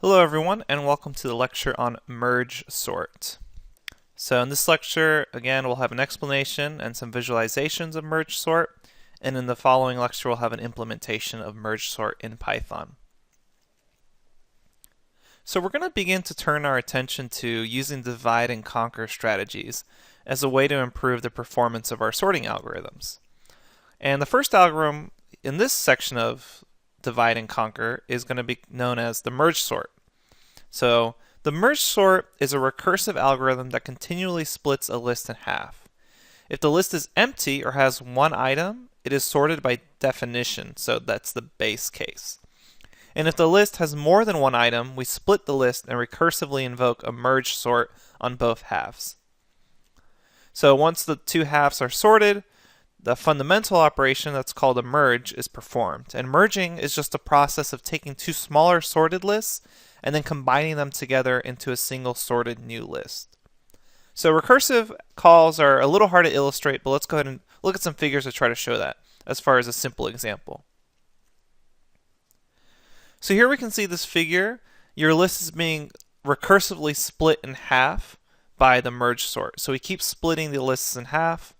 Hello everyone, and welcome to the lecture on merge sort. So in this lecture, again, we'll have an explanation and some visualizations of merge sort, and in the following lecture we'll have an implementation of merge sort in Python. So we're going to begin to turn our attention to using divide and conquer strategies as a way to improve the performance of our sorting algorithms. And the first algorithm in this section of divide and conquer is going to be known as the merge sort. So the merge sort is a recursive algorithm that continually splits a list in half. If the list is empty or has one item, it is sorted by definition, so that's the base case. And if the list has more than one item, we split the list and recursively invoke a merge sort on both halves. So once the two halves are sorted, the fundamental operation that's called a merge is performed. And merging is just a process of taking two smaller sorted lists and then combining them together into a single sorted new list. So recursive calls are a little hard to illustrate, but let's go ahead and look at some figures to try to show that as far as a simple example. So here we can see this figure. Your list is being recursively split in half by the merge sort. So we keep splitting the lists in half.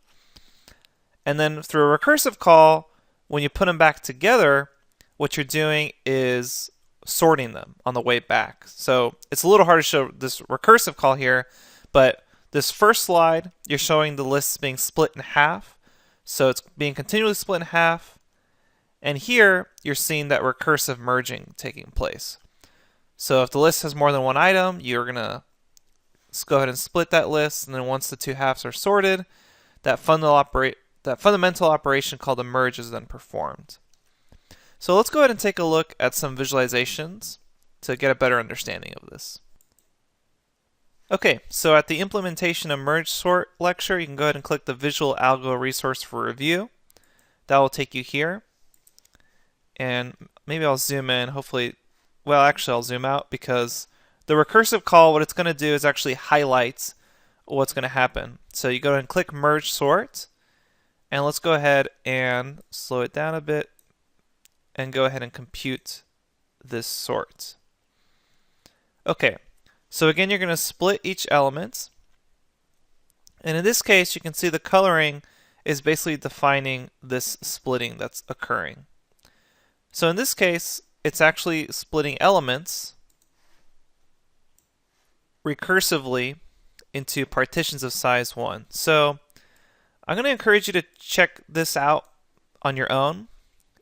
And then through a recursive call, when you put them back together, what you're doing is sorting them on the way back. So it's a little hard to show this recursive call here, but this first slide, you're showing the lists being split in half. So it's being continually split in half. And here, you're seeing that recursive merging taking place. So if the list has more than one item, you're going to go ahead and split that list. And then once the two halves are sorted, that fundamental operation called a merge is then performed. So let's go ahead and take a look at some visualizations to get a better understanding of this. Okay, so at the implementation of merge sort lecture, you can go ahead and click the Visual Algo resource for review. That will take you here. And maybe I'll zoom in, hopefully, well actually I'll zoom out because the recursive call, what it's going to do is actually highlight what's going to happen. So you go ahead and click merge sort, and let's go ahead and slow it down a bit and go ahead and compute this sort. Okay, so again you're going to split each element, and in this case you can see the coloring is basically defining this splitting that's occurring. So in this case it's actually splitting elements recursively into partitions of size 1. So I'm going to encourage you to check this out on your own,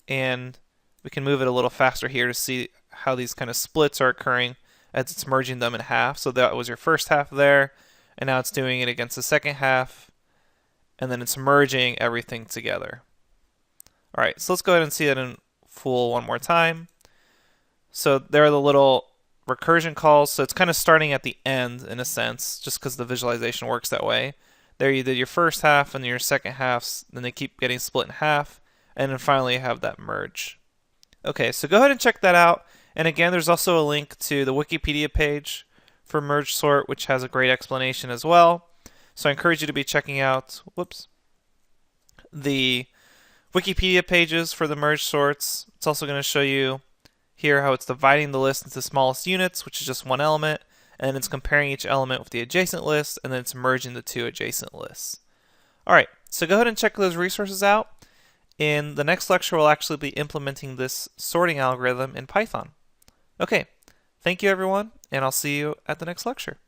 and we can move it a little faster here to see how these kind of splits are occurring as it's merging them in half. So that was your first half there, and now it's doing it against the second half, and then it's merging everything together. Alright, so let's go ahead and see it in full one more time. So there are the little recursion calls, so it's kind of starting at the end in a sense, just because the visualization works that way. There you did your first half and your second halves, then they keep getting split in half, and then finally you have that merge. Okay, so go ahead and check that out. And again, there's also a link to the Wikipedia page for merge sort, which has a great explanation as well. So I encourage you to be checking out, the Wikipedia pages for the merge sorts. It's also going to show you here how it's dividing the list into the smallest units, which is just one element, and it's comparing each element with the adjacent list, and then it's merging the two adjacent lists. Alright, so go ahead and check those resources out. In the next lecture, we'll actually be implementing this sorting algorithm in Python. Okay, thank you everyone, and I'll see you at the next lecture.